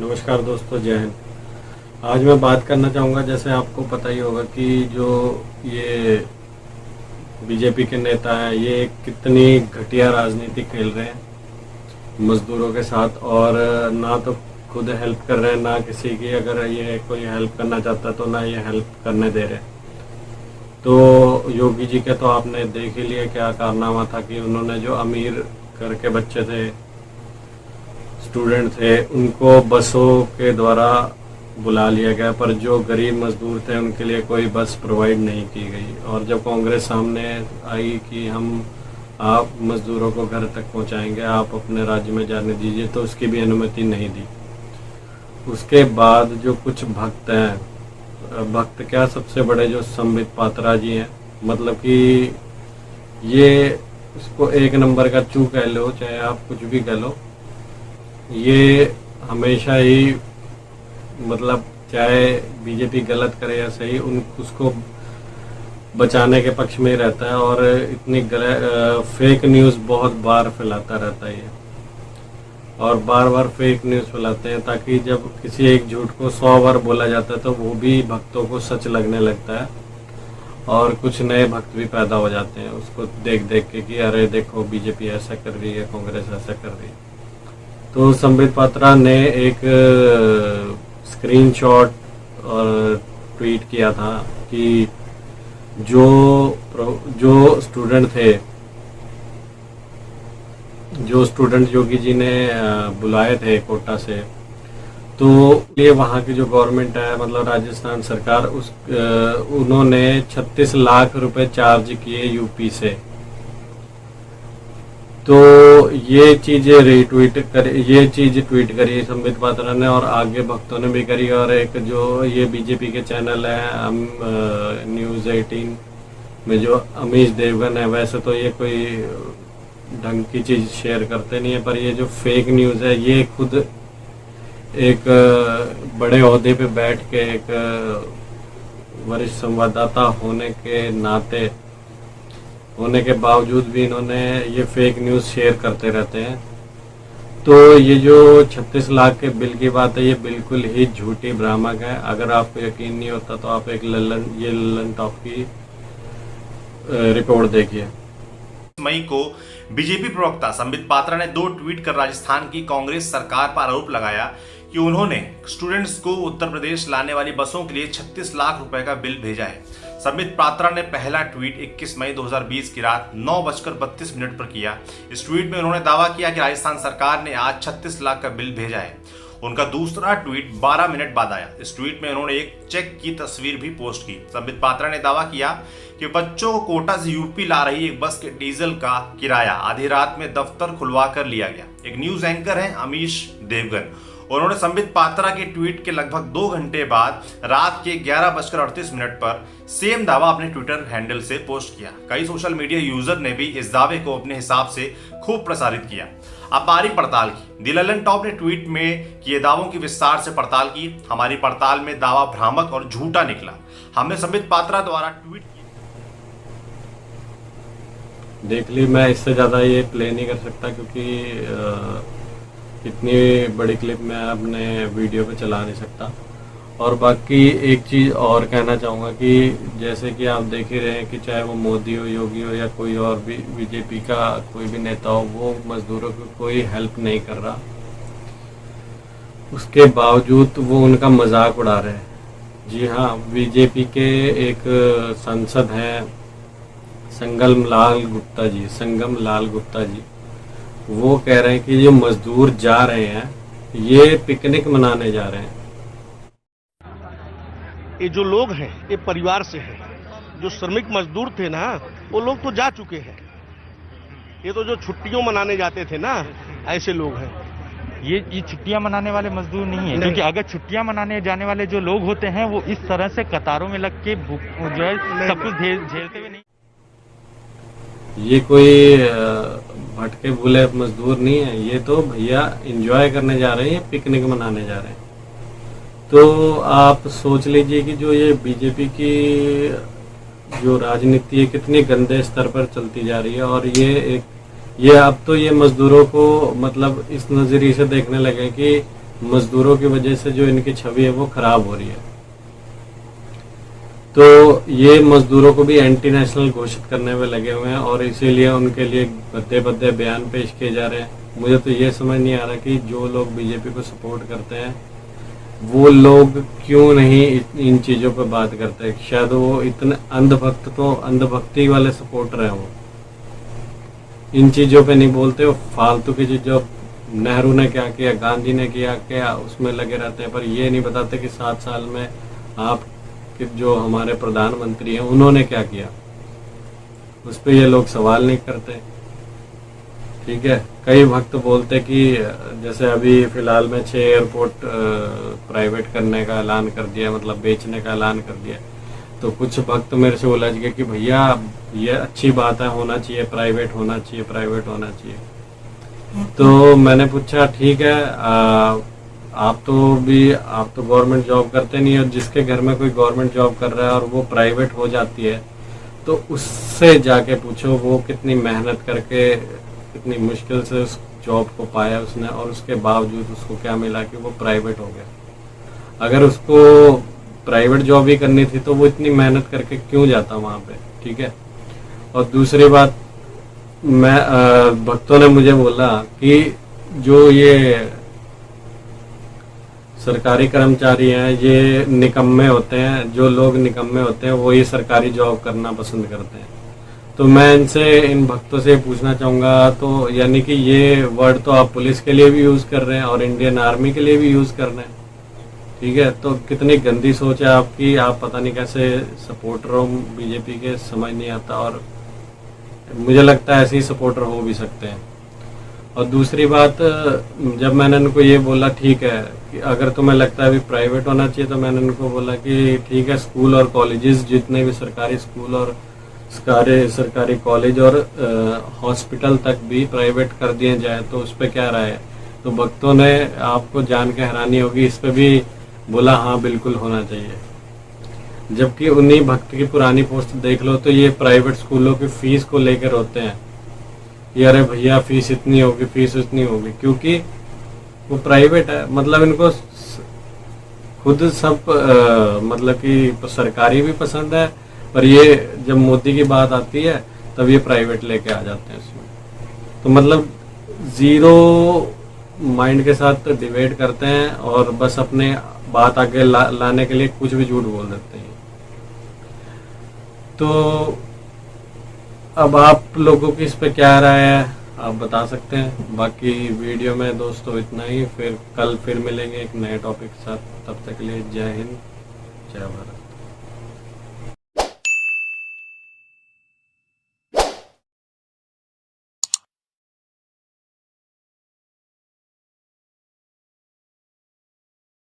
नमस्कार दोस्तों, जय हिंद। आज मैं बात करना चाहूँगा, जैसे आपको पता ही होगा कि जो ये बीजेपी के नेता हैं, ये कितनी घटिया राजनीति खेल रहे हैं मजदूरों के साथ। और ना तो खुद हेल्प कर रहे हैं, ना किसी की अगर ये कोई हेल्प करना चाहता है तो ना ये हेल्प करने दे रहे। तो योगी जी के तो आपने देख ही लिया क्या कारनामा था कि उन्होंने जो अमीर घर के बच्चे थे, स्टूडेंट थे, उनको बसों के द्वारा बुला लिया गया, पर जो गरीब मजदूर थे उनके लिए कोई बस प्रोवाइड नहीं की गई। और जब कांग्रेस सामने आई कि आप मजदूरों को घर तक पहुंचाएंगे, आप अपने राज्य में जाने दीजिए, तो उसकी भी अनुमति नहीं दी। उसके बाद जो कुछ भक्त हैं, भक्त क्या, सबसे बड़े जो संबित पात्रा जी हैं, मतलब कि ये इसको एक नंबर का चू कह लो, चाहे आप कुछ भी कह लो, ये हमेशा ही मतलब चाहे बीजेपी गलत करे या सही, उसको बचाने के पक्ष में ही रहता है। और इतनी फेक न्यूज़ बहुत बार फैलाता रहता है ये, और बार बार फेक न्यूज़ फैलाते हैं ताकि जब किसी एक झूठ को 100 बार बोला जाता है तो वो भी भक्तों को सच लगने लगता है, और कुछ नए भक्त भी पैदा हो जाते हैं उसको देख देख के कि अरे देखो बीजेपी ऐसा कर रही है, कांग्रेस ऐसा कर रही है। तो संबित पात्रा ने एक स्क्रीनशॉट और ट्वीट किया था कि जो स्टूडेंट योगी जी ने बुलाए थे कोटा से, तो ये वहाँ की जो गवर्नमेंट है, मतलब राजस्थान सरकार, उन्होंने 36 लाख रुपए चार्ज किए यूपी से। तो ये चीज ट्वीट करी संबित पात्रा ने, और आगे भक्तों ने भी करी। और एक जो ये बीजेपी के चैनल है न्यूज़ 18 में जो अमीश देवगन है, वैसे तो ये कोई ढंग की चीज शेयर करते नहीं है, पर ये जो फेक न्यूज़ है, ये खुद एक बड़े ओहदे पे बैठ के, एक वरिष्ठ संवाददाता होने के बावजूद भी इन्होंने ये फेक न्यूज़ शेयर करते रहते हैं। तो ये जो 36 लाख के बिल की बात है, ये बिल्कुल ही झूठी भ्रामक है। अगर आपको यकीन नहीं होता तो आप एक लल्लन टॉप की रिपोर्ट देखिए। मई को बीजेपी प्रवक्ता संबित पात्रा ने 2 ट्वीट कर राजस्थान की कांग्रेस सरकार पर आरोप लगाया कि उन्होंने स्टूडेंट्स को उत्तर प्रदेश लाने वाली बसों के लिए 36 लाख रुपए का बिल भेजा है। संबित पात्रा ने पहला ट्वीट 21 मई 2020 की रात 9:32 पर किया। इस ट्वीट में उन्होंने दावा किया कि राजस्थान सरकार ने आज 36 लाख का बिल भेजा है। उनका दूसरा ट्वीट 12 मिनट बाद आया। इस ट्वीट में उन्होंने एक चेक की तस्वीर भी पोस्ट की। संबित पात्रा ने दावा किया कि बच्चों को कोटा से यूपी ला रही एक बस के डीजल का किराया आधी रात में दफ्तर खुलवा कर लिया गया। एक न्यूज एंकर है अमीश देवगन। उन्होंने संबित पात्रा के ट्वीट के लगभग 2 घंटे बाद रात के 11:38 पर सेम दावा अपने ट्विटर हैंडल से पोस्ट किया। कई सोशल मीडिया यूजर ने भी इस दावे को अपने हिसाब से खूब प्रसारित किया। अब बारी पड़ताल की। दी लल्लन टॉप ने ट्वीट में किए दावों की विस्तार से पड़ताल की। हमारी पड़ताल में दावा भ्रामक और झूठा निकला। हमने संबित पात्रा द्वारा ट्वीट देख ली। मैं इससे ज़्यादा ये प्ले नहीं कर सकता क्योंकि इतनी बड़ी क्लिप मैं अपने वीडियो पे चला नहीं सकता। और बाकी एक चीज़ और कहना चाहूँगा कि जैसे कि आप देख ही रहे हैं कि चाहे वो मोदी हो, योगी हो, या कोई और भी बीजेपी का कोई भी नेता हो, वो मजदूरों को कोई हेल्प नहीं कर रहा। उसके बावजूद वो उनका मजाक उड़ा रहे हैं। जी हाँ, बीजेपी के एक सांसद हैं संगम लाल गुप्ता जी, वो कह रहे हैं कि जो मजदूर जा रहे हैं ये पिकनिक मनाने जा रहे हैं। ये जो लोग हैं ये परिवार से हैं। जो श्रमिक मजदूर थे ना, वो लोग तो जा चुके हैं। ये तो जो छुट्टियों मनाने जाते थे ना, ऐसे लोग हैं। ये छुट्टियां मनाने वाले मजदूर नहीं है, क्योंकि अगर छुट्टियां मनाने जाने वाले जो लोग होते हैं वो इस तरह से कतारों में लग के जो है सब कुछ झेलते हुए नहीं। ये कोई भटके भूले मजदूर नहीं है, ये तो भैया एंजॉय करने जा रहे हैं, पिकनिक मनाने जा रहे हैं। तो आप सोच लीजिए कि जो ये बीजेपी की जो राजनीति है कितनी गंदे स्तर पर चलती जा रही है। और ये अब तो ये मजदूरों को मतलब इस नजरिए से देखने लगे कि मजदूरों की वजह से जो इनकी छवि है वो खराब हो रही है। तो ये मजदूरों को भी एंटी नेशनल घोषित करने में लगे हुए हैं और इसीलिए उनके लिए भद्दे भद्दे बयान पेश किए जा रहे हैं। मुझे तो ये समझ नहीं आ रहा कि जो लोग बीजेपी को सपोर्ट करते हैं वो लोग क्यों नहीं इन चीजों पर बात करते। शायद वो इतने अंधभक्ति वाले सपोर्टर हैं, वो इन चीजों पे नहीं बोलते। वो फालतू की चीजों, नेहरू ने क्या किया, गांधी ने किया क्या, उसमें लगे रहते हैं, पर ये नहीं बताते कि 7 साल में आप जो हमारे प्रधानमंत्री हैं उन्होंने क्या किया, उस पर ये लोग सवाल नहीं करते। ठीक है, कई भक्त बोलते कि जैसे अभी फिलहाल में 6 एयरपोर्ट प्राइवेट करने का ऐलान कर दिया, मतलब बेचने का ऐलान कर दिया। तो कुछ भक्त मेरे से उलझ गए कि भैया ये अच्छी बात है, होना चाहिए, प्राइवेट होना चाहिए, प्राइवेट होना चाहिए। तो मैंने पूछा ठीक है, आप तो गवर्नमेंट जॉब करते नहीं, और जिसके घर में कोई गवर्नमेंट जॉब कर रहा है और वो प्राइवेट हो जाती है तो उससे जाके पूछो वो कितनी मेहनत करके, कितनी मुश्किल से उस जॉब को पाया उसने, और उसके बावजूद उसको क्या मिला कि वो प्राइवेट हो गया। अगर उसको प्राइवेट जॉब ही करनी थी तो वो इतनी मेहनत करके क्यों जाता वहां पे। ठीक है, और दूसरी बात, मैं भक्तों ने मुझे बोला कि जो ये सरकारी कर्मचारी हैं ये निकम्मे होते हैं, जो लोग निकम्मे होते हैं वो ये सरकारी जॉब करना पसंद करते हैं। तो मैं इन भक्तों से पूछना चाहूंगा, तो यानी कि ये वर्ड तो आप पुलिस के लिए भी यूज कर रहे हैं और इंडियन आर्मी के लिए भी यूज कर रहे हैं। ठीक है, तो कितनी गंदी सोच है आपकी, आप पता नहीं कैसे सपोर्टर हो बीजेपी के, समझ नहीं आता। और मुझे लगता है ऐसे ही सपोर्टर हो भी सकते हैं। और दूसरी बात, जब मैंने उनको ये बोला ठीक है कि अगर तुम्हें लगता है अभी प्राइवेट होना चाहिए, तो मैंने उनको बोला कि ठीक है, स्कूल और कॉलेजेस, जितने भी सरकारी स्कूल और सरकारी कॉलेज और हॉस्पिटल तक भी प्राइवेट कर दिए जाए, तो उस पर क्या राय है। तो भक्तों ने, आपको जान के हैरानी होगी, इस पे भी बोला हाँ बिल्कुल होना चाहिए। जबकि उन्हीं भक्त की पुरानी पोस्ट देख लो तो ये प्राइवेट स्कूलों की फीस को लेकर होते हैं, ये अरे भैया फीस इतनी होगी, फीस उतनी होगी, क्योंकि वो प्राइवेट है। मतलब इनको खुद सब मतलब कि सरकारी भी पसंद है, पर ये जब मोदी की बात आती है तब ये प्राइवेट लेके आ जाते हैं इसमें। तो मतलब जीरो माइंड के साथ डिबेट करते हैं और बस अपने बात आगे लाने के लिए कुछ भी झूठ बोल देते हैं। तो अब आप लोगों की इस पे क्या राय है आप बता सकते हैं। बाकी वीडियो में दोस्तों इतना ही, फिर कल फिर मिलेंगे एक नए टॉपिक के साथ। तब तक के लिए जय हिंद, जय भारत।